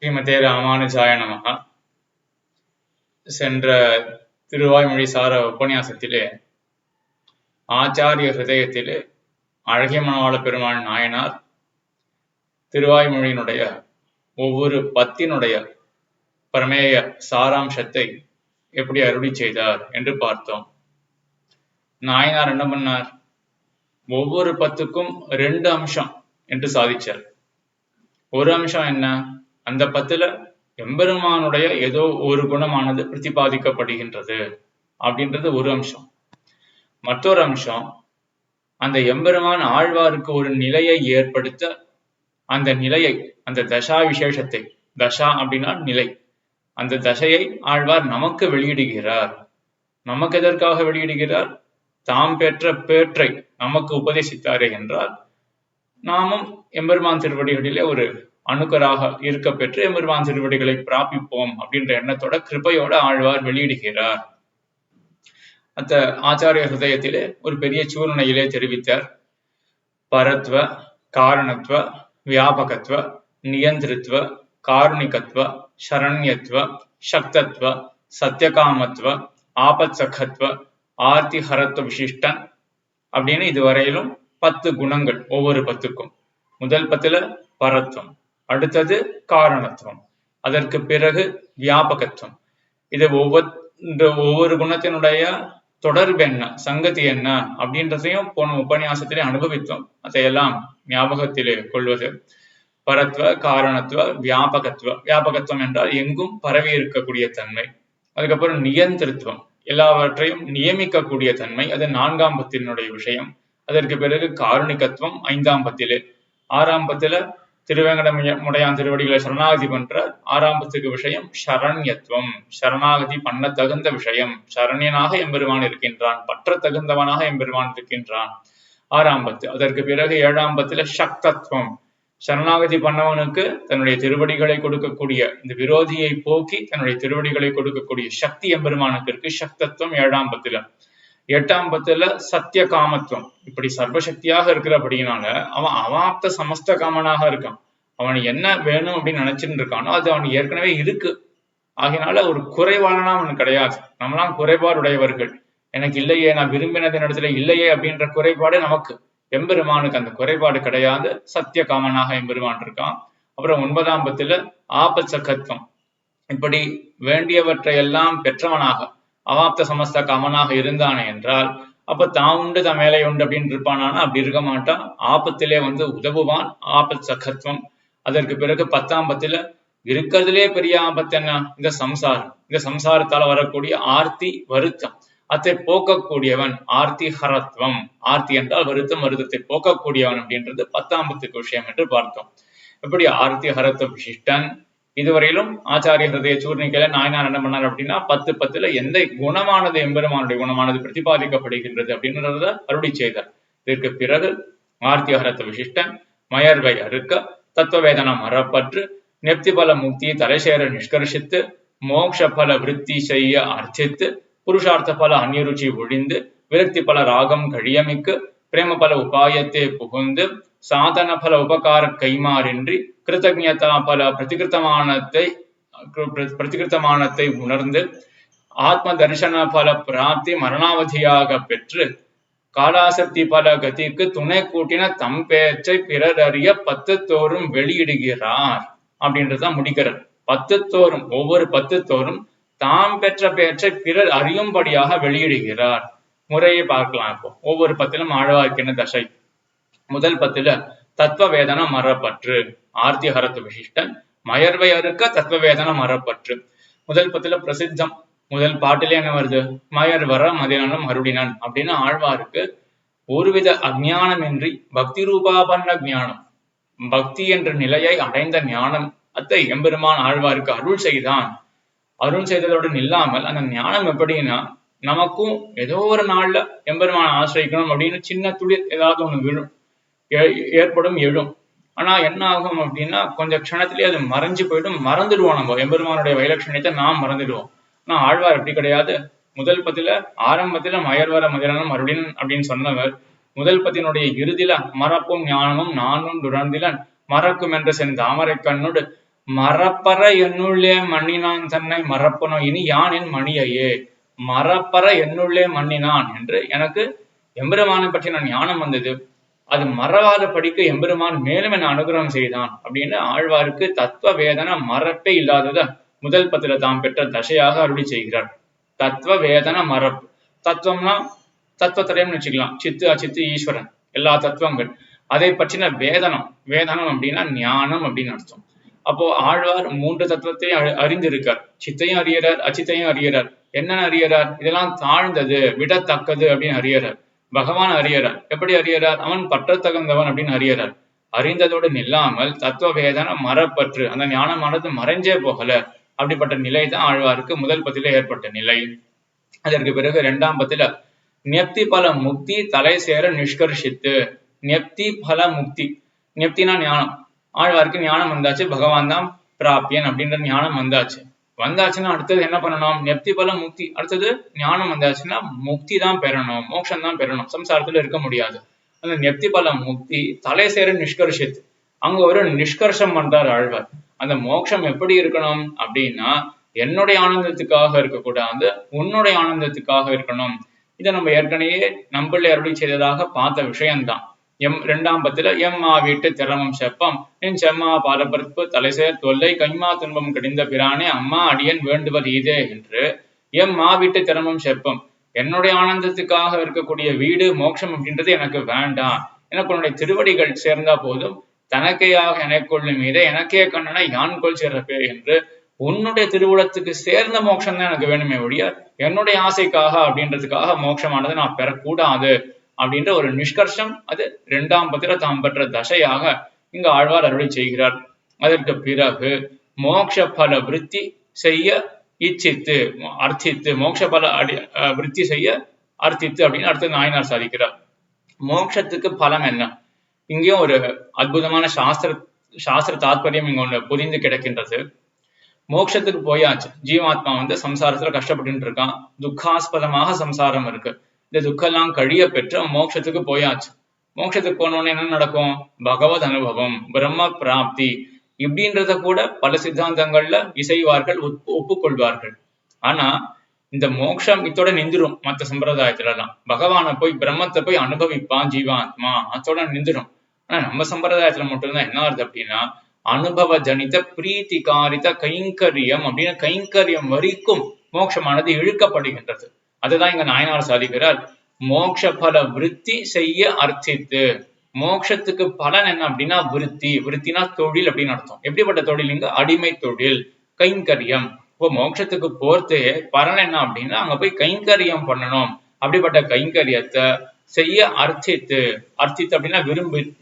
ஸ்ரீமதே ராமானுஜாய நமஹ. சென்ற திருவாய்மொழி சார உபன்யாசத்திலே ஆச்சாரிய ஹிருதயத்திலே அழகிய மணவாள பெருமாள் நாயனார் திருவாய்மொழியினுடைய ஒவ்வொரு பத்தினுடைய பிரமேய சாராம்சத்தை எப்படி அருளி செய்தார் என்று பார்த்தோம். நாயனார் என்ன பண்ணார்? ஒவ்வொரு பத்துக்கும் 2 அம்சம் என்று சாதிச்சார். ஒரு அம்சம் என்ன? அந்த பத்துல எம்பெருமானுடைய ஏதோ ஒரு குணமானது பிரதிபாதிக்கப்படுகின்றது அப்படின்றது ஒரு அம்சம். மற்றொரு அம்சம், அந்த எம்பெருமான் ஆழ்வாருக்கு ஒரு நிலையை ஏற்படுத்த, அந்த நிலையை, அந்த தசா விசேஷத்தை, தசா அப்படின்னா நிலை, அந்த தசையை ஆழ்வார் நமக்கு வெளியிடுகிறார். நமக்கு எதற்காக வெளியிடுகிறார்? தாம் பெற்ற பேற்றை நமக்கு உபதேசித்தாரே என்றால் நாமும் எம்பெருமான் திருவடிகளிலே ஒரு அணுக்கராக இருக்க பெற்று எம்பெருமான் திருவடிகளை பிராபிப்போம் அப்படின்ற எண்ணத்தோட கிருபையோட ஆழ்வார் வெளியிடுகிறார். அந்த ஆச்சாரிய ஹிருதயத்திலே ஒரு பெரிய சூழ்நிலையிலே தெரிவித்தார். பரத்வ, காரணத்துவ, வியாபகத்துவ, நியந்திரித்துவ, காருணிகத்துவ, சரண்யத்துவ, சக்தத்துவ, சத்தியகாமத்துவ, ஆபத்சகத்துவ, ஆர்த்திஹரத்துவ விசிஷ்டன் அப்படின்னு இதுவரையிலும் 10 குணங்கள் ஒவ்வொரு பத்துக்கும். முதல் பத்துல பரத்துவம், அடுத்தது காரணத்துவம், அதற்கு பிறகு வியாபகத்துவம். இது ஒவ்வொரு குணத்தினுடைய தொடர்பு என்ன, சங்கதி என்ன அப்படின்றதையும் போன உபன்யாசத்திலே அனுபவித்தோம். அதையெல்லாம் ஞாபகத்திலே கொள்வது. பரத்வ, காரணத்துவ, வியாபகத்துவ. வியாபகத்துவம் என்றால் எங்கும் பரவி இருக்கக்கூடிய தன்மை. அதுக்கப்புறம் நியந்திரத்துவம், எல்லாவற்றையும் நியமிக்கக்கூடிய தன்மை, அது 4ஆம் பத்தினுடைய விஷயம். அதற்கு பிறகு காருணிகத்துவம் 5ஆம் பத்திலே. 6ஆம் பத்தில திருவேங்கடமுடையான் திருவடிகளை சரணாகதி பண்ற 6ஆம் பத்துக்கு விஷயம் சரண்யத்துவம், சரணாகதி பண்ண தகுந்த விஷயம். சரண்யனாக எம்பெருமான் இருக்கின்றான், பற்ற தகுந்தவனாக எம்பெருமான் இருக்கின்றான் 6ஆம் பத்து. அதற்கு பிறகு 7ஆம் பத்துல சக்தத்துவம், சரணாகதி பண்ணவனுக்கு தன்னுடைய திருவடிகளை கொடுக்கக்கூடிய, இந்த விரோதியை போக்கி தன்னுடைய திருவடிகளை கொடுக்கக்கூடிய சக்தி எம்பெருமானுக்கு இருக்கு. சக்தத்துவம் 7ஆம் பத்துல. 8ஆம் பத்துல சத்திய காமத்துவம், இப்படி சர்வசக்தியாக இருக்கிறபடினால அவன் அவாப்த சமஸ்த காமனாக இருக்கான். அவன் என்ன வேணும் அப்படின்னு நினைச்சுட்டு இருக்கானோ அது அவனுக்கு ஏற்கனவே இருக்கு. ஆகினால ஒரு குறைவாளனா அவனுக்கு கிடையாது. நம்மளாம் குறைபாடுடையவர்கள். எனக்கு இல்லையே, நான் விரும்பினது இடத்துல இல்லையே அப்படின்ற குறைபாடு நமக்கு. எம்பெருமானுக்கு அந்த குறைபாடு கிடையாது. சத்திய காமனாக எம்பெருமான் இருக்கான். அப்புறம் 9ஆம் பத்துல ஆபத்சகத்துவம், இப்படி வேண்டியவற்றை எல்லாம் பெற்றவனாக அவாப்த சமஸ்த காமனாக இருந்தானே என்றால் அப்ப தான் உண்டு தன் மேலே உண்டு அப்படின்னு இருப்பானா? அப்படி இருக்க மாட்டான். ஆபத்திலே உதவுவான். ஆபத் சகத்துவம். அதற்கு பிறகு 10ஆம் பத்துல இருக்கிறதுலே பெரிய ஆபத்து என்ன? இந்த சம்சாரம். இந்த சம்சாரத்தால வரக்கூடிய ஆர்த்தி, வருத்தம், அதை போக்கக்கூடியவன் ஆர்த்தி ஹரத்வம். ஆர்த்தி என்றால் வருத்தம், வருத்தத்தை போக்கக்கூடியவன் அப்படின்றது 10ஆம் பத்துக்கு விஷயம் என்று பார்த்தோம். எப்படி ஆர்த்தி ஹரத்வ விசிஷ்டன். இதுவரையிலும் ஆச்சாரிய ஹிருதய சூர்ணிக்கையில நாயனார் என்ன பண்ணார் அப்படின்னா 10 எந்த குணமானது எம்பெருமானுடைய குணமானது பிரதிபாதிக்கப்படுகின்றது அப்படின்றத அருளி செய்தார். இதற்கு பிறகு ஆர்த்திஹரத்த விசிஷ்டன், மயர்வை அறுக்க, தத்துவ வேதனம் அறப்பற்று, நெப்தி பல முக்தியை தலைசேர நிஷ்கர்ஷித்து, மோக்ஷ பல விருத்தி செய்ய அர்ச்சித்து, புருஷார்த்த பல அந்நிருச்சி ஒழிந்து, விரக்தி பல ராகம் கழியமிக்கு, பிரேம பல உபாயத்தை புகுந்து, சாதன பல உபகார கைமாறின்றி, கிருத்தஜதா பல பிரதிகிருத்தமானத்தை உணர்ந்து, ஆத்ம தரிசன பல பிராப்தி மரணாவதியாக பெற்று, காலாசக்தி பல கதிக்கு துணை கூட்டின தம் பேச்சை பிறர் அறிய 10 தோறும் வெளியிடுகிறார் அப்படின்றதான் முடிக்கிறார். 10 தோறும், ஒவ்வொரு 10 தோறும் தாம் பெற்ற பேச்சை பிறர் அறியும்படியாக வெளியிடுகிறார். முறையை பார்க்கலாம். இப்போ ஒவ்வொரு 10லும் ஆழ்வார்க்கின தசை. முதல் 10ல தத்துவ வேதனம் அறப்பற்று, ஆர்த்திஹரத்து விசிஷ்டன், மயர்வை அறுக்க தத்துவ வேதனம் அறப்பற்று. முதல் 10ல பிரசித்தம். முதல் பாட்டிலே என்ன வருது? மயர் வர மதியானம் அருளினன் அப்படின்னு ஆழ்வாருக்கு ஒருவித அஜ்ஞானமின்றி பக்தி ரூபாபன்ன ஞானம், பக்தி என்ற நிலையை அடைந்த ஞானம் அத்தை எம்பெருமான் ஆழ்வாருக்கு அருள் செய்தான். அருள் செய்ததோடு இல்லாமல் அந்த ஞானம் எப்படின்னா, நமக்கும் ஏதோ ஒரு நாள்ல எம்பெருமான் ஆசிரியக்கணும் அப்படின்னு சின்ன துளிர் ஏதாவது ஒண்ணு விழும், ஏற்படும், எழும். ஆனா என்ன ஆகும் அப்படின்னா கொஞ்ச க்ஷணத்திலேயே அது மறைஞ்சு போயிடும், மறந்துடுவோம். நம்ம எம்பெருமானுடைய வைலட்சணியத்தை நாம் மறந்துடுவோம். ஆனா ஆழ்வார் எப்படி கிடையாது. முதல் 10ல ஆரம்பத்துல மயர்வர மதியானம் அருளினன் அப்படின்னு சொன்னவர் முதல் 10னுடைய இறுதியில மறப்பும் ஞானமும் நானும் துறந்திலன் மறக்கும் என்ற சென் தாமரை கண்ணுடு மறப்பற என்னுள்ளே மண்ணினான் தன்னை மறப்பனோ இனி யான் என் மணியையே. மறப்பற என்னுள்ளே மண்ணினான் என்று எனக்கு எம்பெருமானை பற்றின ஞானம் வந்தது. அது மறவாத படிக்க எம்பெருமான் மேலும் என்ன அனுகிரகம் செய்தான் அப்படின்னு ஆழ்வாருக்கு தத்துவ வேதன மறப்பே இல்லாதத முதல் பத்தில தாம் பெற்ற தசையாக அருளி செய்கிறார். தத்துவ வேதன மறப்பு. தத்துவம்னா தத்துவத்திரையும் வச்சுக்கலாம். சித்து அச்சித்து ஈஸ்வரன் எல்லா தத்துவங்கள். அதை பற்றின வேதனம். வேதனம் அப்படின்னா ஞானம் அப்படின்னு அர்த்தம். அப்போ ஆழ்வார் 3 தத்துவத்தையும் அறிந்திருக்கார். சித்தையும் அறியறார், அச்சித்தையும் அறியறார். என்னன்னு அறியறார்? இதெல்லாம் தாழ்ந்தது, விடத்தக்கது அப்படின்னு அறியறார். பகவான் அறியறார். எப்படி அறியறார்? அவன் பற்றத்தகுந்தவன் அப்படின்னு அறியறார். அறிந்ததோடு நில்லாமல் தத்துவ வேதன மரப்பற்று, அந்த ஞானமானது மறைஞ்சே போகல. அப்படிப்பட்ட நிலை தான் ஆழ்வாருக்கு முதல் பத்தில ஏற்பட்ட நிலை. அதற்கு பிறகு 2ஆம் பத்தில ஞப்தி பல முக்தி தலை சேர நிஷ்கர்ஷித்து. ஞப்தி பல முக்தி. ஞப்தினா ஞானம். ஆழ்வாருக்கு ஞானம் வந்தாச்சு, பகவான் தான் பிராபியன் அப்படின்ற ஞானம் வந்தாச்சுன்னா அடுத்தது என்ன பண்ணணும்? ஞப்தி பல முக்தி. அடுத்தது ஞானம் வந்தாச்சுன்னா முக்தி தான் பெறணும், மோட்சம் தான் பெறணும், சம்சாரத்துல இருக்க முடியாது. அந்த ஞப்தி பல முக்தி தலை சேர நிஷ்கர்ஷித்து. அங்க ஒரு நிஷ்கர்ஷம் பண்றார் ஆழ்வார். அந்த மோட்சம் எப்படி இருக்கணும் அப்படின்னா என்னுடைய ஆனந்தத்துக்காக இருக்கக்கூடாது, உன்னுடைய ஆனந்தத்துக்காக இருக்கணும். இதை நம்ம ஏற்கனவே நம்மளே அருளி செய்ததாக பார்த்த விஷயம்தான். 2ஆம் பத்தில எம்மா வீட்டு திறமம் செப்பம் என் செம்மா பாரபரப்பு தலைசேர் தொல்லை கைமா துன்பம் கடிந்த பிரானே அம்மா அடியன் வேண்டுவர் இதே என்று எம்மா வீட்டு திறமம் செப்பம். என்னுடைய ஆனந்தத்துக்காக இருக்கக்கூடிய வீடு மோட்சம் அப்படின்றது எனக்கு வேண்டாம். எனக்கு உன்னுடைய திருவடிகள் சேர்ந்தா போதும். தனக்கையாக எனக்குள்ளும் மீதே எனக்கே கண்ணனை யான்கொள் சிறப்பே என்று உன்னுடைய திருவுளத்துக்கு சேர்ந்த மோட்சம் தான் எனக்கு வேணுமே ஒழிய என்னுடைய ஆசைக்காக அப்படின்றதுக்காக மோட்சமானது நான் பெறக்கூடாது அப்படின்ற ஒரு நிஷ்கர்ஷம் அது 2ஆம் பத்திர தாம் பெற்ற தசையாக இங்கு ஆழ்வார் அருளை செய்கிறார். அதற்கு பிறகு மோட்ச பல விருத்தி செய்ய இச்சித்து அர்த்தித்து, மோட்ச பல விருத்தி செய்ய அர்த்தித்து அப்படின்னு அடுத்து நாயனார் சாதிக்கிறார். மோட்சத்துக்கு பலம் என்ன? இங்கேயும் ஒரு அற்புதமான சாஸ்திர தாத்பரியம் இங்க ஒண்ணு புரிந்து கிடக்கின்றது. மோட்சத்துக்கு போயாச்சு, ஜீவாத்மா சம்சாரத்துல கஷ்டப்பட்டு இருக்கான், துக்காஸ்பதமாக சம்சாரம் இருக்கு. இந்த துக்கெல்லாம் கழிய பெற்று மோட்சத்துக்கு போயாச்சு. மோட்சத்துக்கு போனோன்னு என்ன நடக்கும்? பகவத் அனுபவம், பிரம்ம பிராப்தி இப்படின்றத கூட பல சித்தாந்தங்கள்ல இசைவார்கள், ஒப்புக்கொள்வார்கள். ஆனா இந்த மோட்சம் இத்தோட நின்றுடும். மற்ற சம்பிரதாயத்துல எல்லாம் பகவானை போய் பிரம்மத்தை போய் அனுபவிப்பான் ஜீவாத்மா, அதோட நின்றுடும். ஆனா நம்ம சம்பிரதாயத்துல மட்டும்தான் என்ன ஆகுது அப்படின்னா அனுபவ ஜனித பிரீத்தி காரித கைங்கரியம் அப்படின்னு கைங்கரியம் வரைக்கும் மோட்சமானது இழுக்கப்படுகின்றது. அதுதான் இங்க நாயனார் சாதிக்கிறார். மோட்ச பல விருத்தி செய்ய அர்த்தித்து. மோட்சத்துக்கு பலன் என்ன அப்படின்னா விருத்தி. விருத்தினா தொழில் அப்படின்னு அர்த்தம். எப்படிப்பட்ட தொழில்? இங்க அடிமை தொழில், கைங்கரியம். இப்போ மோட்சத்துக்கு போர்த்தே பலன் என்ன அப்படின்னா அங்க போய் கைங்கரியம் பண்ணணும். அப்படிப்பட்ட கைங்கரியத்தை செய்ய அர்த்தித்து. அர்த்தித்து அப்படின்னா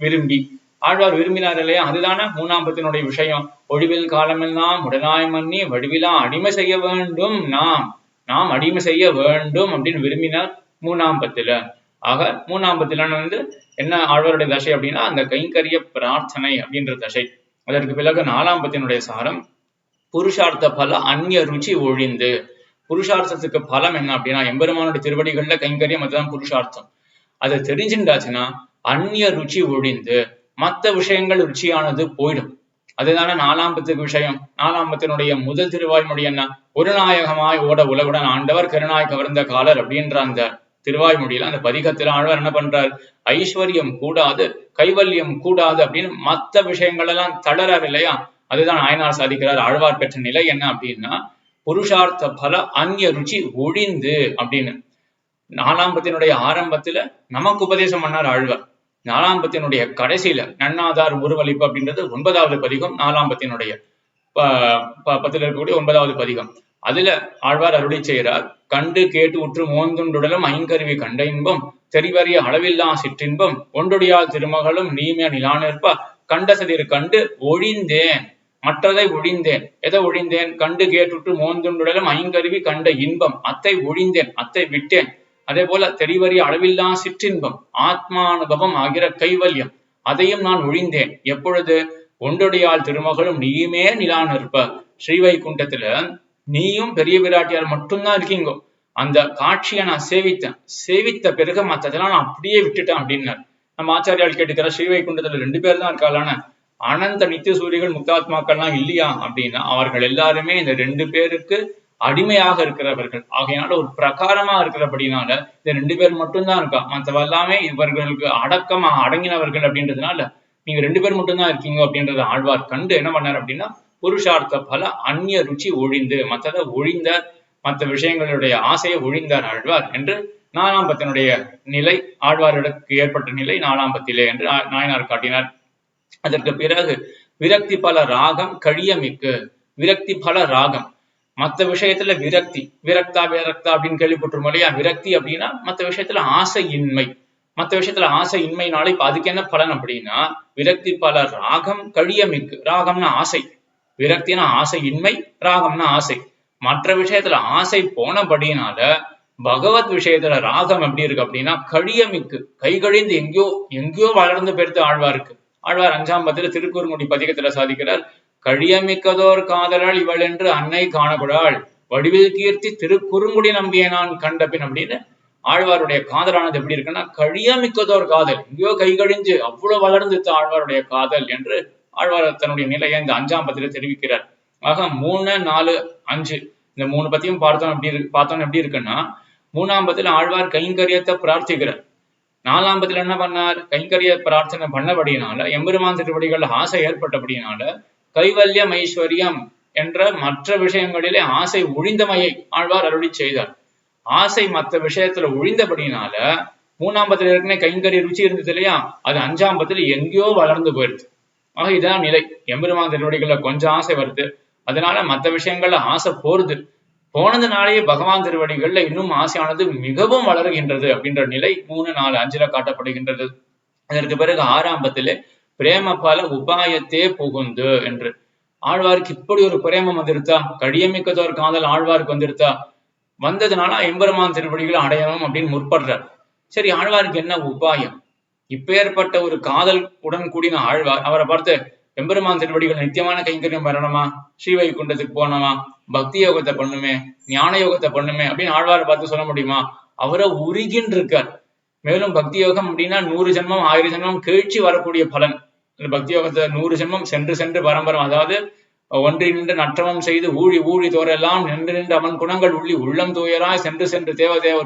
விரும்பி ஆழ்வார் விரும்பினார் இல்லையா? அதுதானே 3ஆம் பத்தினுடைய விஷயம். ஒழிவில் காலமெல்லாம் உடனாய் மன்னி வடிவிலா அடிமை செய்ய வேண்டும், நாம் அடிமை செய்ய வேண்டும் அப்படின்னு விரும்பினார் 3ஆம் பத்தில. ஆக 3ஆம் பத்தில என்ன ஆழ்வாருடைய தசை அப்படின்னா அந்த கைங்கரிய பிரார்த்தனை அப்படின்ற தசை. அதற்கு பிறகு 4ஆம் பத்தினுடைய சாரம் புருஷார்த்த பல அந்நிய ருச்சி ஒழிந்து. புருஷார்த்தத்துக்கு பலம் என்ன அப்படின்னா எம்பெருமானுடைய திருவடிகள்ல கைங்கரியம், அதுதான் புருஷார்த்தம். அதை தெரிஞ்சுட்டாச்சுன்னா அந்நிய ருச்சி ஒழிந்து மற்ற விஷயங்கள் ருச்சியானது போயிடும். அதுதானே 4ஆம் பத்துக்கு விஷயம். 4ஆம் பத்தினுடைய முதல் திருவாய்மொழி என்ன? ஒரு நாயகமாய் ஓட உலகுடன் ஆண்டவர் கருணாய் கவர்ந்த காலர் அப்படின்ற அந்த திருவாய்மொழியில அந்த பதிகத்துல ஆழ்வார் என்ன பண்றார்? ஐஸ்வர்யம் கூடாது, கைவல்யம் கூடாது அப்படின்னு மற்ற விஷயங்கள் எல்லாம் தளரார் இல்லையா? அதுதான் நாயனார் சாதிக்கிறார். ஆழ்வார் பெற்ற நிலை என்ன அப்படின்னா புருஷார்த்த பல அந்நிய ருச்சி ஒழிந்து அப்படின்னு. 4ஆம் பத்தினுடைய ஆரம்பத்துல நமக்கு உபதேசம் பண்ணார் ஆழ்வார். 4ஆம் பத்தினுடைய கடைசியில நன்னாதார் உருவளிப்பு அப்படின்றது 9வது பதிகம். 4ஆம் பத்தினுடைய பத்துல இருக்கக்கூடிய 9வது பதிகம். அதுல ஆழ்வார் அருளி செய்கிறார். கண்டு கேட்டு உற்று மோந்துண்டுடலும் ஐங்கருவி கண்ட இன்பம் தெரிவறிய அளவில்லா சிற்றின்பம் ஒன்றுடையால் திருமகளும் நீமே நிலானிற்ப கண்ட சதிர் கண்டு ஒழிந்தேன். மற்றதை ஒழிந்தேன். எதை ஒழிந்தேன்? கண்டு கேட்டுற்று மோந்துண்டுடலும் ஐங்கருவி கண்ட இன்பம், அத்தை ஒழிந்தேன், அத்தை விட்டேன். அதே போல தெரிவறிய அளவில்லா சிற்றின்பம், ஆத்மானுபவம் ஆகிற கைவல்யம், அதையும் நான் ஒழிந்தேன். எப்பொழுது? ஒன்றுடையால் திருமகளும் நீயுமே நிலான் இருப்ப. ஸ்ரீவைகுண்டத்துல நீயும் பெரிய விராட்டியார் மட்டும்தான் இருக்கீங்கோ. அந்த காட்சியை நான் சேவித்த பிறகு மற்றதெல்லாம் நான் அப்படியே விட்டுட்டேன் அப்படின்னார். நம்ம ஆச்சாரியால் கேட்டுக்கிற ஸ்ரீவைகுண்டத்துல 2 பேர் தான் இருக்காளான. அனந்த நித்திய சூரிகள் முக்தாத்மாக்கள்லாம் இல்லையா அப்படின்னா அவர்கள் எல்லாருமே இந்த 2 பேருக்கு அடிமையாக இருக்கிறவர்கள். ஆகையினால ஒரு பிரகாரமா இருக்கிறபடினால இந்த 2 பேர் மட்டும்தான் இருக்கா. மற்றவ எல்லாமே இவர்களுக்கு அடங்கினவர்கள் அப்படின்றதுனால நீங்க 2 பேர் மட்டும்தான் இருக்கீங்க அப்படின்றத ஆழ்வார் கண்டு என்ன பண்ணார் அப்படின்னா புருஷார்த்த பல அந்நிய ருச்சி ஒழிந்து மற்றதை ஒழிந்த மற்ற விஷயங்களுடைய ஆசையை ஒழிந்தார் ஆழ்வார் என்று 4ஆம் பத்தினுடைய நிலை ஆழ்வாருக்கு ஏற்பட்ட நிலை 4ஆம் பத்திலே என்று நாயனார் காட்டினார். அதற்கு பிறகு விரக்தி பல ராகம் கழியமிக்கு. விரக்தி பல ராகம் மற்ற விஷயத்துல விரக்தி விரக்தா அப்படின்னு கேள்விப்பட்டிருமோ இல்லையா? விரக்தி அப்படின்னா மற்ற விஷயத்துல ஆசையின்மை. மற்ற விஷயத்துல ஆசையின்மைனால இப்ப அதுக்கு என்ன பலன் அப்படின்னா விரக்தி பல ராகம் கழியமிக்கு. ராகம்னா ஆசை, விரக்தினா ஆசையின்மை, ராகம்னா ஆசை. மற்ற விஷயத்துல ஆசை போனபடினால பகவத் விஷயத்துல ராகம் எப்படி இருக்கு அப்படின்னா கழியமிக்கு, கை கழிந்து எங்கேயோ வளர்ந்து பெருத்து ஆழ்வாருக்கு. ஆழ்வார் 5ஆம் பத்தில திருக்குறுங்குடி பதிகத்துல சாதிக்கிறார், கழியமிக்கதோர் காதலால் இவள் என்று அன்னை காணக்கூடாள் வடிவில் கீர்த்தி திருக்குறுங்குடி நம்பிய நான் கண்டபின் அப்படின்னு ஆழ்வாருடைய காதலானது எப்படி இருக்குன்னா கழியமிக்கதோர் காதல், எங்கேயோ கை கழிஞ்சு அவ்வளவு வளர்ந்து ஆழ்வாருடைய காதல் என்று ஆழ்வார் தன்னுடைய நிலையை இந்த 5ஆம் பத்தில தெரிவிக்கிறார். ஆக 3, 4, 5 இந்த 3 பத்தியும் பார்த்தோம் எப்படி இருக்குன்னா 3ஆம் பத்தில ஆழ்வார் கைங்கரியத்தை பிரார்த்திக்கிறார். 4ஆம் பத்தில என்ன பண்ணார்? கைங்கரிய பிரார்த்தனை பண்ணபடினால எம்பெருமான் திருவடிகள் ஆசை ஏற்பட்டபடினால கைவல்யம் ஐஸ்வர்யம் என்ற மற்ற விஷயங்களிலே ஆசை ஒழிந்தமையை ஆழ்வார் அருளி செய்தார். ஆசை மற்ற விஷயத்துல ஒழிந்தபடினால 3ஆம் பத்தில ஏற்கனவே கைங்கரிய ருச்சி இருந்தது இல்லையா? அது 5ஆம் பத்தில எங்கேயோ வளர்ந்து போயிருது. ஆக இதான் நிலை. எம்பெருமான் திருவடிகள்ல கொஞ்சம் ஆசை வருது, அதனால மற்ற விஷயங்கள்ல ஆசை போனதுனாலேயே பகவான் திருவடிகள்ல இன்னும் ஆசையானது மிகவும் வளர்கின்றது அப்படின்ற நிலை 3, 4, 5 காட்டப்படுகின்றது. அதற்கு பிறகு 6ஆம் பத்திலே பிரேம பல உபாயத்தே புகுந்து என்று ஆழ்வாருக்கு இப்படி ஒரு பிரேமம் வந்துருத்தா, கழியமிக்கதோர் காதல் ஆழ்வாருக்கு வந்துருத்தா, வந்ததுனால எம்பெருமான் திருவடிகளை அடையணும் அப்படின்னு முற்படுறார். சரி, ஆழ்வாருக்கு என்ன உபாயம்? இப்பேற்பட்ட ஒரு காதல் உடன் கூடின ஆழ்வார் அவரை பார்த்து எம்பெருமான் திருவடிகள் நித்தியமான கைங்கரியம் வரணுமா, ஸ்ரீவைகுண்டத்துக்கு போனோமா, பக்தி யோகத்தை பண்ணுமே, ஞான யோகத்தை பண்ணுமே அப்படின்னு ஆழ்வாரை பார்த்து சொல்ல முடியுமா? அவரை உருகின்னு இருக்கார். மேலும் பக்தி யோகம் அப்படின்னா 100 ஜென்மம் 1000 ஜென்மம் கழிச்சு வரக்கூடிய பலன். பக்தி யோகத்தை 100 ஜென்மம் சென்று பரம்பரம், அதாவது ஒன்றி நின்று நற்றவம் செய்து ஊழி தோரெல்லாம் நின்று அவன் குணங்கள் உள்ளி உள்ளம் தூயராய் சென்று தேவ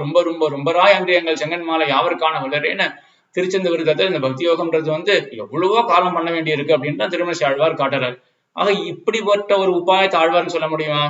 ரொம்பராய் அன்று எங்கள் செங்கன் மாலை யாவருக்கான வளரேன்னு திருச்செந்த விருதத்தை இந்த பக்தி யோகம்ன்றது எவ்வளவோ காலம் பண்ண வேண்டி இருக்கு அப்படின்னு திருமணி ஆழ்வார் காட்டுறார். ஆக இப்படிப்பட்ட ஒரு உபாயத்தை ஆழ்வார்னு சொல்ல முடியுமா?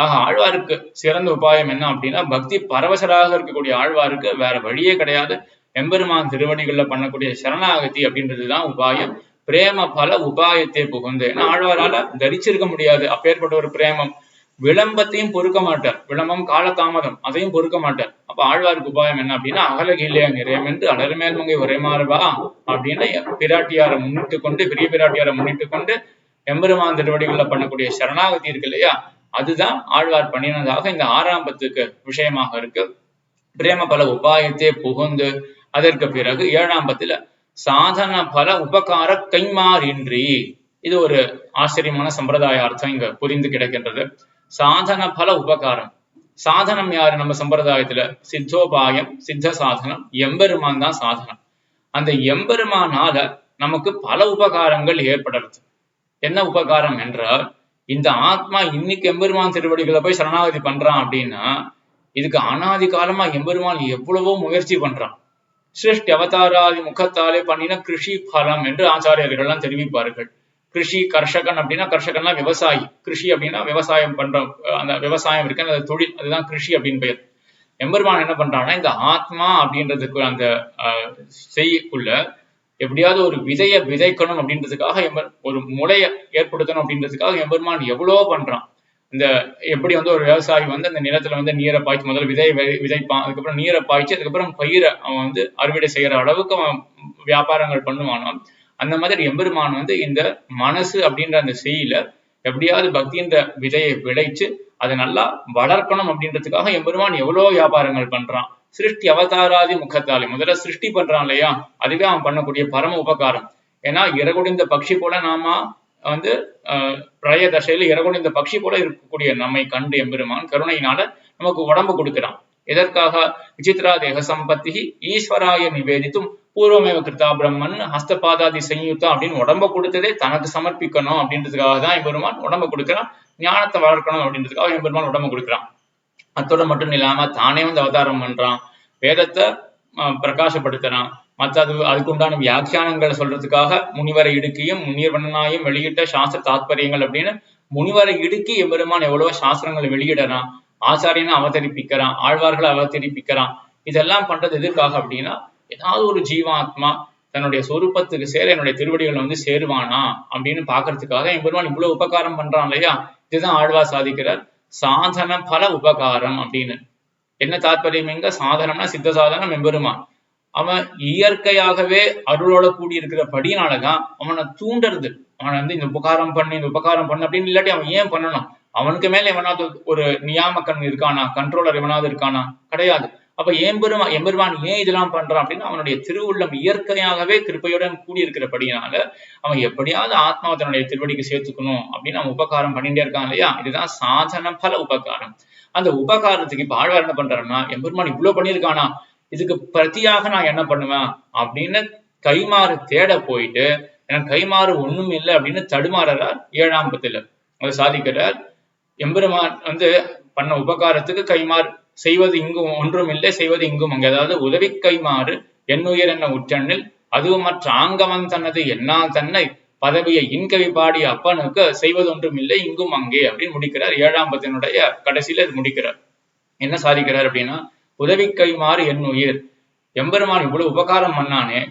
ஆக ஆழ்வாருக்கு சிறந்த உபாயம் என்ன அப்படின்னா பக்தி பரவசராக இருக்கக்கூடிய ஆழ்வாருக்கு வேற வழியே கிடையாது. எம்பெருமான் திருவடிகள்ல பண்ணக்கூடிய சரணாகதி அப்படின்றதுதான் உபாயம். பிரேம பல உபாயத்தை புகுந்து, ஏன்னா ஆழ்வாரால தரிச்சிருக்க முடியாது அப்பேற்பட்ட ஒரு பிரேமம். விளம்பத்தையும் பொறுக்க மாட்டார், விளம்பம் காலதாமதம் அதையும் பொறுக்க மாட்டார். அப்ப ஆழ்வாருக்கு உபாயம் என்ன அப்படின்னா அகலகில்லையா நிறையம் என்று அலர்மேல் மங்கை உரைமாறுவா அப்படின்னு பிராட்டியாரை முன்னிட்டு கொண்டு, பெரிய பிராட்டியாரை முன்னிட்டு கொண்டு எம்பெருமான் திருவடிகள்ல பண்ணக்கூடிய சரணாகதி இருக்கு இல்லையா, அதுதான் ஆழ்வார் பண்ணினதாக இந்த 6ஆம் பத்துக்கு விஷயமாக இருக்கு. பிரேம பல உபாயத்தை புகுந்து அதற்கு பிறகு 7ஆம் பத்துல சாதன பல உபகார கைமாறின்றி. இது ஒரு ஆச்சரியமான சம்பிரதாய அர்த்தம் இங்க புரிந்து கிடைக்கின்றது. சாதன பல உபகாரம். சாதனம் யாரு நம்ம சம்பிரதாயத்துல? சித்தோபாயம், சித்த சாதனம், எம்பெருமான் தான் சாதனம். அந்த எம்பெருமானால நமக்கு பல உபகாரங்கள் ஏற்படுறது. என்ன உபகாரம் என்றால், இந்த ஆத்மா இன்னைக்கு எம்பெருமான் திருவடிகளை போய் சரணாகதி பண்றான் அப்படின்னா இதுக்கு அனாதி காலமா எம்பெருமான் எவ்வளவோ முயற்சி பண்றான். சிருஷ்டி அவதாராதி முகத்தாலே பண்ணின கிருஷி பலம் என்று ஆச்சாரியர்கள்லாம் தெரிவிப்பார்கள். கிருஷி கர்ஷகன் அப்படின்னா, கர்ஷகன்னா விவசாயி, கிருஷி அப்படின்னா விவசாயம் பண்ற அந்த விவசாயம் இருக்கு அந்த தொழில், அதுதான் கிருஷி அப்படின்னு பெயர். எம்பெருமான் என்ன பண்றான்னா இந்த ஆத்மா அப்படின்றதுக்கு அந்த செய்யக்குள்ள எப்படியாவது ஒரு விதையை விதைக்கணும் அப்படின்றதுக்காக ஒரு முளையை ஏற்படுத்தணும் அப்படின்றதுக்காக எம்பெருமான் எவ்வளவோ பண்றான். இந்த எப்படி ஒரு விவசாயி அந்த நிலத்துல நீரை பாய்ச்சி முதல்ல விதையை விதைப்பான், அதுக்கப்புறம் நீரை பாய்ச்சி அதுக்கப்புறம் பயிரை அவன் அறுவடை செய்யற அளவுக்கு அவன் வியாபாரங்கள் பண்ணுவானோ, அந்த மாதிரி எம்பெருமான் இந்த மனசு அப்படின்ற அந்த செய்யில எப்படியாவது பக்தின்ற விதையை விளைச்சு அதை நல்லா வளர்க்கணும் அப்படின்றதுக்காக எம்பெருமான் எவ்வளவு வியாபாரங்கள் பண்றான். சிருஷ்டி அவதாராதி முகத்தாலே முதல்ல சிருஷ்டி பண்றான் இல்லையா, அதுவே அவன் பண்ணக்கூடிய பரம உபகாரம். ஏன்னா இறகுடிந்த பட்சி போல நாம பிரய தசையில இறகுடிந்த பட்சி போல இருக்கக்கூடிய நம்மை கண்டு எம்பெருமான் கருணையினால நமக்கு உடம்பு கொடுக்கிறான். எதற்காக? விசித்ரா தேக சம்பத்தி ஈஸ்வராய நிவேதித்தும் பூர்வமேவ கிருத்தா பிரம்மன் ஹஸ்தபாதாதி சயுத்தா அப்படின்னு உடம்ப கொடுத்ததே தனக்கு சமர்ப்பிக்கணும் அப்படின்றதுக்காக தான் எம்பெருமான் உடம்ப கொடுக்குறான். ஞானத்தை வளர்க்கணும் அப்படின்றதுக்காக எம்பெருமான் உடம்ப கொடுக்குறான். அத்தோட மட்டும் இல்லாம தானே வந்து அவதாரம் பண்றான், வேதத்தை பிரகாசப்படுத்துறான். அதுக்கு உண்டான வியாக்கியானங்களை சொல்றதுக்காக முனிவரை இடுக்கியும் முனிவனாயும் வெளியிட்ட சாஸ்திர தாத்பரியங்கள் அப்படின்னு முனிவரை இடுக்கி எம்பெருமான் எவ்வளவோ சாஸ்திரங்களை வெளியிடறான். ஆச்சாரியனை அவதரிப்பிக்கிறான், ஆழ்வார்களை அவதரிப்பிக்கிறான். இதெல்லாம் பண்றது எதுக்காக அப்படின்னா, ஏதாவது ஒரு ஜீவாத்மா தன்னுடைய சொரூபத்துக்கு சேர என்னுடைய திருவடிகளை வந்து சேருவானா அப்படின்னு பாக்குறதுக்காக எம்பெருமான் இவ்வளவு உபகாரம் பண்றான் இல்லையா. இதுதான் ஆழ்வார் சாதிக்கிறார் சாதன பல உபகாரம் அப்படின்னு. என்ன தாற்பயம் எங்க? சாதனம்னா சித்த சாதனம் எம்பெருமான். அவன் இயற்கையாகவே அருளோட கூடி இருக்கிற படியினாலதான் அவனை தூண்டுறது. அவனை வந்து இந்த உபகாரம் பண்ணு அப்படின்னு இல்லாட்டி அவன் ஏன் பண்ணணும்? அவனுக்கு மேல எவனாவது ஒரு நியாமக்கன் இருக்கானா? கண்ட்ரோலர் எவனாவது இருக்கானா? கிடையாது. அப்ப எம்பெருமான் ஏன் இதெல்லாம் பண்றான் அப்படின்னா, அவனுடைய திருவுள்ளம் இயற்கையாகவே கிருப்பையுடன் கூடியிருக்கிறபடினால அவன் எப்படியாவது ஆத்மாவை தன்னுடைய திருவடிக்கு சேர்த்துக்கணும் அப்படின்னு அவன் உபகாரம் பண்ணிட்டே இருக்கான் இல்லையா. இதுதான் சாதன பல உபகாரம். அந்த உபகாரத்துக்கு இப்ப ஆழ்வார் என்ன பண்றாருன்னா, எம்பெருமான் இவ்வளவு பண்ணியிருக்கானா, இதுக்கு பிரதியாக நான் என்ன பண்ணுவேன் அப்படின்னு கைமாறு தேட போயிட்டு எனக்கு கைமாறு ஒண்ணும் இல்லை அப்படின்னு தடுமாறார் 7ஆம் பத்துல. அதை சாதிக்கிறார். எம்பெருமான் வந்து பண்ண உபகாரத்துக்கு கைமாறு செய்வது இங்கும் ஒன்றும் இல்லை, செய்வது இங்கும் அங்கே. அதாவது உதவி கைமாறு என்னுயிர் என்ன உற்றண்ணில் அதுவும் மற்ற ஆங்கவன் தனது என்னா தன்னை பதவியை இன்கவி பாடிய அப்பனுக்கு செய்வது ஒன்றும் இல்லை இங்கும் அங்கே அப்படின்னு முடிக்கிறார். 7ஆம் பத்தினுடைய கடைசியில இது முடிக்கிறார். என்ன சாதிக்கிறார் அப்படின்னா, உதவி கைமாறு என்னுயிர், எம்பெருமான் இவ்வளவு உபகாரம் பண்ணானே,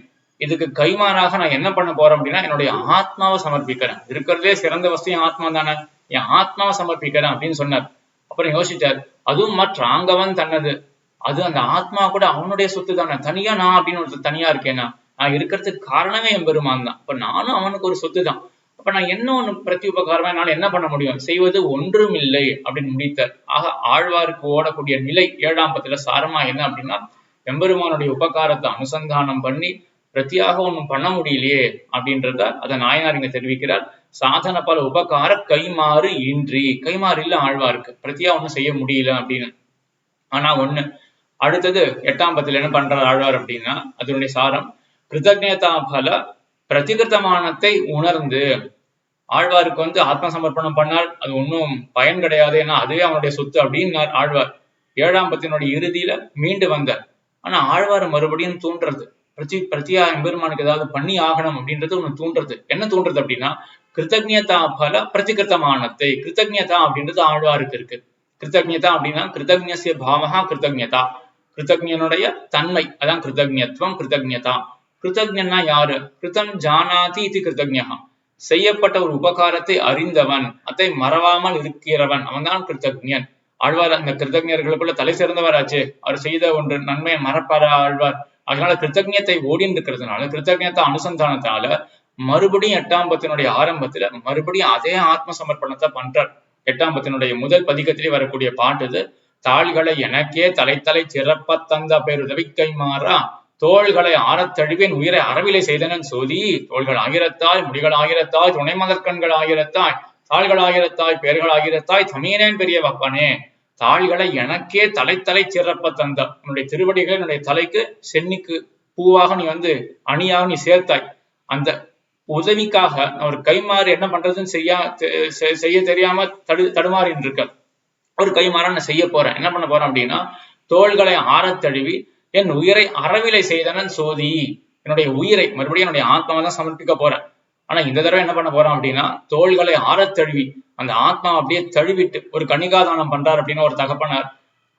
இதுக்கு கைமாறாக நான் என்ன பண்ண போறேன் அப்படின்னா, என்னுடைய ஆத்மாவை சமர்ப்பிக்கிறேன். இருக்கிறதே சிறந்த வஸ்து ஆத்மா தானே, என் ஆத்மாவை சமர்ப்பிக்கிறேன் அப்படின்னு சொன்னார். அப்புறம் யோசிச்சார், அதுவும் மற்ற ஆங்கவன் தன்னது, அது அந்த ஆத்மா கூட அவனுடைய சொத்து தானே, தனியா நான் அப்படின்னு ஒரு தனியா இருக்கேன்னா, நான் இருக்கிறதுக்கு காரணமே எம்பெருமான் தான். அப்ப நானும் அவனுக்கு ஒரு சொத்து தான். அப்ப நான் என்ன ஒண்ணு பிரதி உபகாரமா என்னால என்ன பண்ண முடியும்? செய்வது ஒன்றும் இல்லை அப்படின்னு முடித்தார். ஆக ஆழ்வாருக்கு ஓடக்கூடிய நிலை 7ஆம் பத்துல சாரமா என்ன அப்படின்னா, எம்பெருமானுடைய உபகாரத்தை அனுசந்தானம் பண்ணி பிரத்தியாக ஒண்ணும் பண்ண முடியலையே அப்படின்றத அதை நாயனார் இங்க தெரிவிக்கிறார். சாதன பல உபகார கைமாறு இன்றி, கைமாறு இல்ல ஆழ்வாருக்கு, பிரத்தியா ஒண்ணும் செய்ய முடியல அப்படின்னு. ஆனா ஒண்ணு, அடுத்தது 8ஆம் பத்துல என்ன பண்றார் ஆழ்வார் அப்படின்னா, அதனுடைய சாரம் கிருதஜ்ஞதா பல பிரதிகிருத்தமானத்தை உணர்ந்து, ஆழ்வாருக்கு வந்து ஆத்ம சமர்ப்பணம் பண்ணால் அது ஒன்றும் பயன் கிடையாது, ஏன்னா அதுவே அவனுடைய சொத்து அப்படின்னார் ஆழ்வார். 7ஆம் பத்தினுடைய இறுதியில மீண்டு வந்தார். ஆனா ஆழ்வார் மறுபடியும் தூண்டுறது, பிரத்தியா எம்பெருமானுக்கு ஏதாவது பண்ணி ஆகணும் அப்படின்றது ஒண்ணு தூண்டுறது. என்ன தூண்டுறது அப்படின்னா, கிருதஜ்ஞதா பல பிரதிகிருத்தமானத்தை. கிருதஜ்ஞதா அப்படின்றது ஆழ்வாருக்கு இருக்கு. கிருதஜ்ஞதா அப்படின்னா கிருதஜ்ஞஸ்ய பாவகா கிருதஜ்ஞதா, கிருதஜ்ஞனுடைய தன்மை, அதான் கிருதஜ்ஞத்துவம் கிருதஜ்ஞதா. கிருதஜ்ஞன்னா யாரு? கிருதம் ஜானாதி இது கிருதஜ்ஞா, செய்யப்பட்ட ஒரு உபகாரத்தை அறிந்தவன், அதை மறவாமல் இருக்கிறவன், அவன் தான் கிருதஜ்ஞன். ஆழ்வார் அந்த கிருதஜ்ஞர்களுக்குள்ள தலை சிறந்தவராச்சு. அவர் செய்த ஒன்று நன்மையை மறப்பாரா ஆழ்வார்? அதனால கிருத்தஜ்ஞத்தை ஓடின்னு இருக்கிறதுனால, கிருத்தஜ்ஞத்தை அனுசந்தானத்தால மறுபடியும் 8ஆம் பத்தினுடைய ஆரம்பத்துல மறுபடியும் அதே ஆத்ம சமர்ப்பணத்தை பண்றார். 8ஆம் பத்தினுடைய முதல் பதிகத்திலே வரக்கூடிய பாட்டு இது. தாள்களை எனக்கே தலை சிறப்ப தந்த பேருதவி கைமாறா, தோள்களை ஆறத்தழுவேன் உயிரை அறவிலை செய்தனன் சோதி, தோள்கள் ஆயிரத்தாய் முடிகள் ஆயிரத்தாய் துணை மதற்கண்கள் ஆயிரத்தாய் தாள்கள் ஆயிரத்தாய் பேர்கள் ஆயிரத்தாய் தமியனேன் பெரிய வப்பனே, தாள்களை எனக்கே தலை சிறப்ப தந்த, உன்னுடைய திருவடிகளை என்னுடைய தலைக்கு சென்னிக்கு பூவாக நீ வந்து அணியாக நீ சேர்த்தாய். அந்த உதவிக்காக ஒரு கைமாறு என்ன பண்றதுன்னு செய்ய தெரியாம தடுமாறின்னு இருக்க, ஒரு கைமாற நான் செய்ய போறேன். என்ன பண்ண போறேன் அப்படின்னா, தோள்களை ஆறத்தழுவி என் உயிரை அறவிலை செய்தனன் சோதி, என்னுடைய உயிரை மறுபடியும் என்னுடைய ஆத்மாவை தான் சமர்ப்பிக்க போறேன். ஆனா இந்த தடவை என்ன பண்ண போறோம் அப்படின்னா, தோள்களை ஆறத்தழுவி அந்த ஆத்மா அப்படியே தழுவிட்டு, ஒரு கன்னிகாதானம் பண்றார் அப்படின்னு ஒரு தகப்பனார்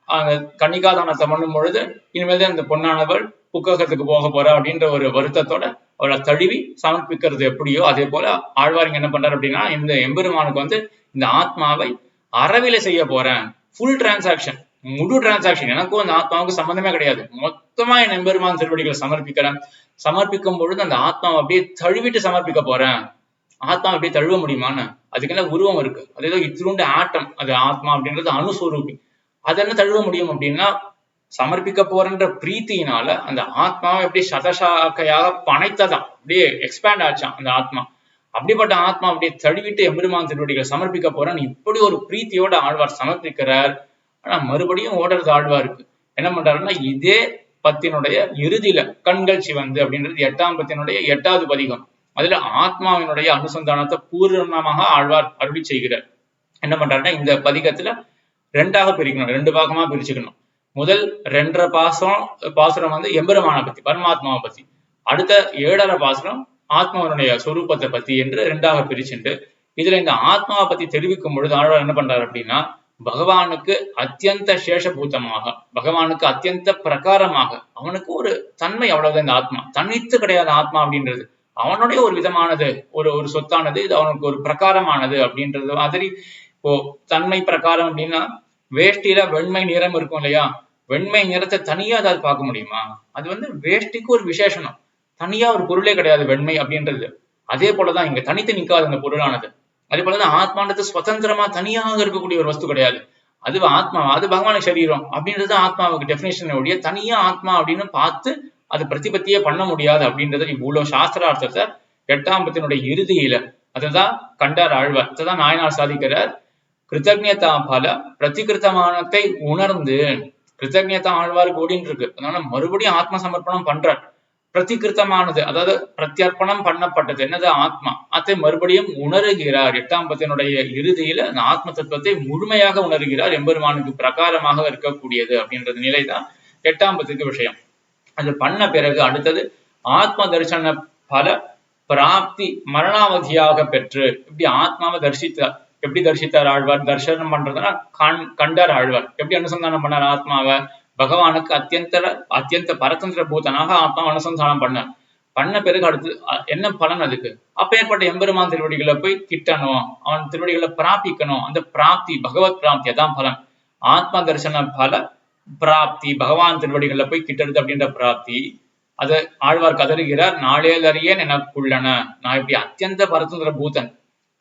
அந்த கன்னிகாதானத்தை பண்ணும் பொழுது, இனிமேல் அந்த பொன்னானவள் புக்ககத்துக்கு போக போறா அப்படின்ற ஒரு வருத்தத்தோட அவளை தழுவி சமர்ப்பிக்கிறது எப்படியோ அதே போல ஆழ்வார் என்ன பண்றாரு அப்படின்னா, இந்த எம்பெருமானுக்கு வந்து இந்த ஆத்மாவை அறவிலை செய்ய போறேன். ஃபுல் டிரான்சாக்சன், முழு டிரான்சாக்சன், எனக்கும் அந்த ஆத்மாவுக்கு சம்பந்தமே கிடையாது, மொத்தமா என் எம்பெருமான் திருவடிகளை சமர்ப்பிக்கிறேன். சமர்ப்பிக்கும் பொழுது அந்த ஆத்மாவை அப்படியே தழுவிட்டு சமர்ப்பிக்க போறேன். ஆத்மா அப்படியே தழுவ முடியுமான்னு? அதுக்கெல்லாம் உருவம் இருக்கு, அது ஏதோ இத்திருண்டு ஆட்டம், அது ஆத்மா அப்படின்றது அணுஸ்வரூபி, அது என்ன தழுவ முடியும் அப்படின்னா, சமர்ப்பிக்க போறன்ற பிரீத்தியினால அந்த ஆத்மாவை எப்படி சதசாக்கையாக பனைத்ததான், அப்படியே எக்ஸ்பேண்ட் ஆச்சான் அந்த ஆத்மா. அப்படிப்பட்ட ஆத்மா அப்படியே தழுவிட்டு எம்பெருமான் திருவடிகளை சமர்ப்பிக்க போறேன்னு இப்படி ஒரு பிரீத்தியோட ஆழ்வார் சமர்ப்பிக்கிறார். ஆனா மறுபடியும் ஓடுறது ஆழ்வாருக்கு என்ன பண்றாருன்னா, இதே பத்தினுடைய இறுதியில கண்கள் சிவந்து அப்படின்றது 8ஆம் பத்தினுடைய 8வது பதிகம். அதுல ஆத்மாவினுடைய அனுசந்தானத்தை பூர்ணமாக ஆழ்வார் அருளி செய்கிறார். என்ன பண்றாருன்னா இந்த பதிகத்துல ரெண்டாக பிரிக்கணும், 2 பாகமா பிரிச்சுக்கணும். முதல் 2.5 பாசுரம் வந்து எம்பெருமானை பத்தி, பரமாத்மாவை பத்தி. அடுத்த 7.5 பாசுரம் ஆத்மாவினுடைய சொரூபத்தை பத்தி என்று 2ஆக பிரிச்சுட்டு, இதுல இந்த ஆத்மாவை பத்தி தெரிவிக்கும் பொழுது ஆழ்வார் என்ன பண்றாரு அப்படின்னா, பகவானுக்கு அத்தியந்த சேஷபூதமாக, பகவானுக்கு அத்தியந்த பிரகாரமாக, அவனுக்கு ஒரு தன்மை அவ்வளவுதான் இந்த ஆத்மா, தனித்து கிடையாது ஆத்மா அப்படின்றது, அவனுடைய ஒரு விதமானது, ஒரு சொத்தானது, இது அவனுக்கு ஒரு பிரகாரமானது அப்படின்றது மாதிரி. இப்போ தன்மை பிரகாரம் அப்படின்னா வேஷ்டியில வெண்மை நிறம் இருக்கும் இல்லையா, வெண்மை நிறத்தை தனியா அதாவது பார்க்க முடியுமா? அது வந்து வேஷ்டிக்கு ஒரு விசேஷனம், தனியா ஒரு பொருளே கிடையாது வெண்மை அப்படின்றது. அதே போலதான் இங்க தனித்து நிற்காது அந்த பொருளானது. அதே போலதான் ஆத்மானது சுதந்திரமா தனியாக இருக்கக்கூடிய ஒரு வஸ்து கிடையாது. அது ஆத்மா, அது பகவானுக்கு சரீரம் அப்படின்றது ஆத்மாவுக்கு டெபினேஷன் ஒழிய தனியா ஆத்மா அப்படின்னு பார்த்து அது பிரதிபத்தியே பண்ண முடியாது அப்படின்றத இவ்வளவு சாஸ்திரார்த்தத்தை 8ஆம் பத்தினுடைய இறுதியில அதுதான் கண்டார் ஆழ்வார். அதுதான் நாயனார் சாதிக்கிறார். கிருத்தஜ்ஞதா பல பிரதிகிருத்தமானத்தை உணர்ந்து, கிருத்தஜ்ஞதா ஆழ்வாருக்கு ஓடின்னு இருக்கு, அதனால மறுபடியும் ஆத்ம சமர்ப்பணம் பண்றார். பிரதிகிருத்தமானது அதாவது பிரத்யர்ப்பணம் பண்ணப்பட்டது என்னது ஆத்மா, அதை மறுபடியும் உணர்கிறார். 8ஆம் பத்தினுடைய இறுதியில அந்த ஆத்ம தத்துவத்தை முழுமையாக உணர்கிறார், எம்பெருமானுக்கு பிரகாரமாக இருக்கக்கூடியது அப்படின்றது நிலைதான் 8ஆம் பத்துக்கு விஷயம். அது பண்ண பிறகு அடுத்தது ஆத்ம தரிசன பல பிராப்தி மரணாவதியாக பெற்று, இப்படி ஆத்மாவை தரிசித்தார். எப்படி தரிசித்தார் ஆழ்வார்? தரிசனம் பண்றதுன்னா கண்டார் ஆழ்வார். எப்படி அனுசந்தானம் பண்ணார் ஆத்மாவை? பகவானுக்கு அத்தியந்த பரதந்திர பூதனாக ஆத்மா அனுசந்தானம் பண்ண பிறகு அடுத்து என்ன பலன் அதுக்கு? அப்பேற்பட்ட எம்பெருமான் திருவடிகளை போய் கிட்டணும், அவன் திருவடிகளை பிராபிக்கணும். அந்த பிராப்தி பகவத் பிராப்தி அதான் பலன். ஆத்ம தரிசன பல பிராப்தி பகவான் திருவடிகளை போய் கிட்டது அப்படின்ற பிராப்தி. அதை ஆழ்வார் கதறுகிறார். நாளேலறியேன் எனக்குள்ளன, நான் இப்படி அத்தியந்த பரதந்திர பூதன்,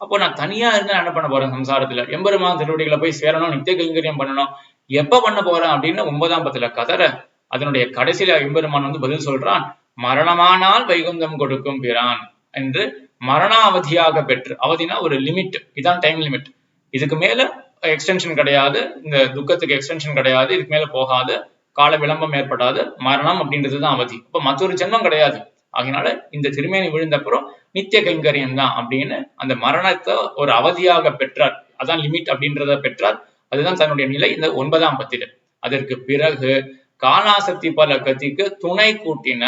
அப்போ நான் தனியா இருந்தா என்ன பண்ண போறேன் சம்சாரத்துல? எம்பெருமான் திருவடிகளை போய் சேரணும், நித்திய கைங்கரியம் பண்ணணும், எப்ப பண்ண போறேன் அப்படின்னு 9ஆம் பத்துல கதற, அதனுடைய கடைசியில எம்பெருமான் வந்து பதில் சொல்றான். மரணமானால் வைகுந்தம் கொடுக்கும் பிரான் என்று மரணாவதியாக பெற்று, அவதினா ஒரு லிமிட், இதான் டைம் லிமிட், இதுக்கு மேல எக்ஸ்டென்ஷன் கிடையாது, இந்த துக்கத்துக்கு எக்ஸ்டென்ஷன் கிடையாது, இதுக்கு மேல போகாது, கால விளம்பம் ஏற்படாது, மரணம் அப்படின்றதுதான் அவதி. அப்ப மற்றொரு ஜென்மம் கிடையாது. அதனால இந்த திருமேனி விழுந்தப்புறம் நித்திய கைங்கரியம் தான் அப்படின்னு அந்த மரணத்தை ஒரு அவதியாக பெற்றார். அதான் லிமிட் அப்படின்றத பெற்றார். அதுதான் தன்னுடைய நிலை இந்த 9ஆம் பத்தில. அதற்கு பிறகு காலாசக்தி பல கதிக்கு துணை கூட்டின.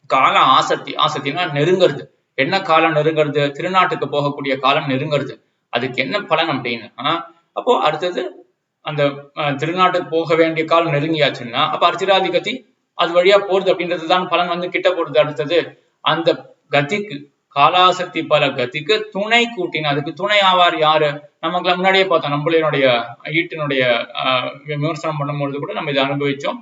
கால ஆசக்தி, ஆசக்தினா நெருங்கிறது. என்ன காலம் நெருங்கிறது? திருநாட்டுக்கு போகக்கூடிய காலம் நெருங்கிறது. அதுக்கு என்ன பலன் அப்படின்னு அப்போ அடுத்தது அந்த திருநாட்டுக்கு போக வேண்டிய காலம் நெருங்கியாச்சுன்னா அப்ப அர்ச்சிராதி கதி அது வழியா போறது அப்படின்றதுதான் பலன் வந்து கிட்ட போறது. அடுத்தது அந்த கதிக்கு காலாசக்தி பல கதிக்கு துணை கூட்டின. அதுக்கு துணை ஆவார் யாரு? நமக்கு முன்னாடியே பார்த்தோம், நம்மளுடைய ஈட்டினுடைய விமர்சனம் பண்ணும்பொழுது கூட நம்ம இதை அனுபவிச்சோம்.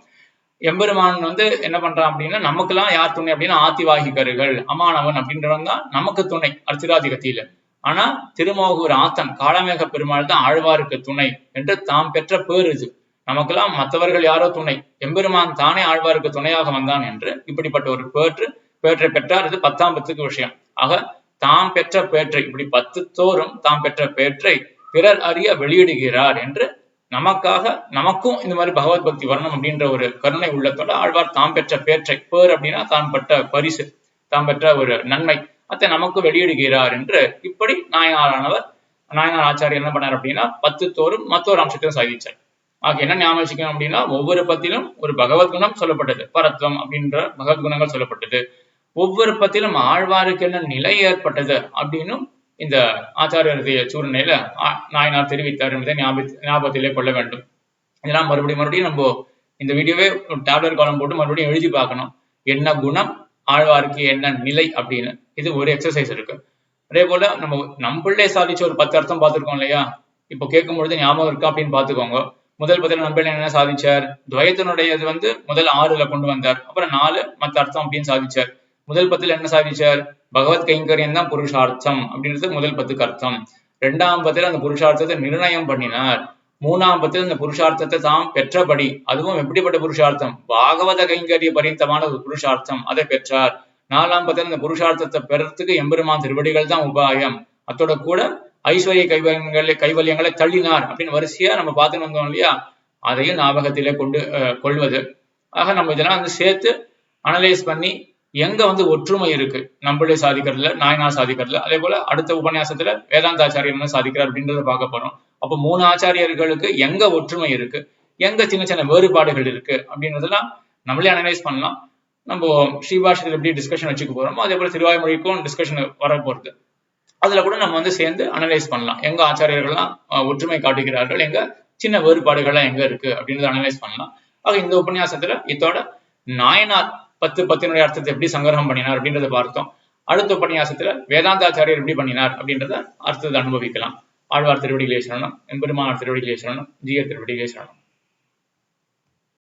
எம்பெருமான் வந்து என்ன பண்றான் அப்படின்னா, நமக்கெல்லாம் யார் துணை அப்படின்னா ஆத்திவாகிகர்கள், அமானவன் அப்படின்றவன் தான் நமக்கு துணை அர்ச்சிராதி கத்தியில. ஆனா திருமோகூர் ஆத்தன் காளமேக பெருமாள் தான் ஆழ்வாருக்கு துணை என்று தாம் பெற்ற பேர் இது. நமக்கெல்லாம் மற்றவர்கள் யாரோ துணை, எம்பெருமான் தானே ஆழ்வாருக்கு துணையாக வந்தான் என்று இப்படிப்பட்ட ஒரு பேற்றை பெற்றார். இது 10ஆம் பத்துக்கு விஷயம். ஆக தாம் பெற்ற பேற்றை, இப்படி 10 தோறும் தாம் பெற்ற பேற்றை பிறர் அறிய வெளியிடுகிறார் என்று நமக்காக, நமக்கும் இந்த மாதிரி பகவத் பக்தி வரணும் அப்படின்ற ஒரு கருணை உள்ளத்தோட ஆழ்வார் தாம் பெற்ற பேற்றை, பேர் அப்படின்னா தான் பெற்ற பரிசு, தாம் பெற்ற ஒரு நன்மை, அதை நமக்கு வெளியிடுகிறார் என்று இப்படி நாயனார் ஆச்சாரியர் என்ன பண்ணார் அப்படின்னா 10 தோறும் மற்றொரு அம்சத்தையும் சாதிச்சார். ஆக என்ன ஞாபகம் வச்சுக்கணும் அப்படின்னா, ஒவ்வொரு பத்திலும் ஒரு பகவத்குணம் சொல்லப்பட்டது, பரத்வம் அப்படின்ற பகவத்குணங்கள் சொல்லப்பட்டது. ஒவ்வொரு பத்திலும் ஆழ்வாருக்கு என்ன நிலை ஏற்பட்டது அப்படின்னும் இந்த ஆச்சாரியருடைய சூழ்நிலையில நாயனார் தெரிவித்தார் என்பதை ஞாபகத்திலே கொள்ள வேண்டும். இதெல்லாம் மறுபடியும் நம்ம இந்த வீடியோவே டேப்லெட் காலம் போட்டு மறுபடியும் எழுதி பார்க்கணும், என்ன குணம் ஆழ்வாருக்கு என்ன நிலை அப்படின்னு. இது ஒரு எக்ஸசைஸ் இருக்கு. அதே போல நம்ம பிள்ளை சாதிச்ச ஒரு 10 அர்த்தம் பார்த்துருக்கோம் இல்லையா? இப்போ கேட்கும் பொழுது ஞாபகம் இருக்கா அப்படின்னு பாத்துக்கோங்க. முதல் பத்தில நம்பிள்ளை என்ன சாதிச்சார்? துவயத்தினுடையது வந்து முதல் 6ல கொண்டு வந்தார், அப்புறம் 4 மற்ற அர்த்தம் அப்படின்னு சாதிச்சார். முதல் பத்தில என்ன சாதிச்சார்? பகவத் கைங்கரியம் தான் புருஷார்த்தம் அப்படின்றது முதல் 10க்கு அர்த்தம். 2ஆம் பத்தில அந்த புருஷார்த்தத்தை நிர்ணயம் பண்ணினார். 3ஆம் பத்தில அந்த புருஷார்த்தத்தை தாம் பெற்றபடி, அதுவும் எப்படிப்பட்ட புருஷார்த்தம்? பாகவத கைங்கரிய பரிந்தமான ஒரு புருஷார்த்தம், அதை பெற்றார். 4ஆம் பத்தில அந்த புருஷார்த்தத்தை பெறத்துக்கு எம்பெருமான் திருவடிகள் தான் உபாயம், அத்தோட கூட ஐஸ்வர்ய கைவல்யங்களை தள்ளினார் அப்படின்னு வரிசையா நம்ம பார்த்துன்னு வந்தோம் இல்லையா? அதையும் ஞாபகத்திலே கொள்வது. ஆக நம்ம இதெல்லாம் வந்து சேர்த்து அனலைஸ் பண்ணி எங்க வந்து ஒற்றுமை இருக்கு நம்மளே சாதிக்கிறதுல, நாயனார் சாதிக்கிறதுல, அதே போல அடுத்த உபன்யாசத்துல வேதாந்தாச்சாரியர் என்ன சாதிக்கிறார் அப்படின்றத பார்க்க போறோம். அப்போ 3 ஆச்சாரியர்களுக்கு எங்க ஒற்றுமை இருக்கு, எங்க சின்ன சின்ன வேறுபாடுகள் இருக்கு அப்படின்றதெல்லாம் நம்மளே அனலைஸ் பண்ணலாம். நம்ம ஸ்ரீபாஷ்யத்தில் எப்படி டிஸ்கஷன் வச்சுக்க போறோமோ அதே போல திருவாய்மொழிக்கும் டிஸ்கஷன் வர போறது. அதுல கூட நம்ம வந்து சேர்ந்து அனலைஸ் பண்ணலாம். எங்க ஆச்சாரியர்கள்லாம் ஒற்றுமை காட்டுகிறார்கள், எங்க சின்ன வேறுபாடுகள்லாம் எங்க இருக்கு அப்படின்றத அனலைஸ் பண்ணலாம். ஆக இந்த உபன்யாசத்துல இதோட நாயனார் 10 அர்த்தத்தை எப்படி சங்கிரகம் பண்ணினார் அப்படின்றத பார்த்தோம். அடுத்த உபன்யாசத்துல வேதாந்தாச்சாரியர் எப்படி பண்ணினார் அப்படின்றத அர்த்தத்தை அனுபவிக்கலாம். ஆழ்வார் திருவடிகளே சரணம், எம்பெருமானார் திருவடிகளே சரணம், ஜீயர் திருவடிகளே சரணம்.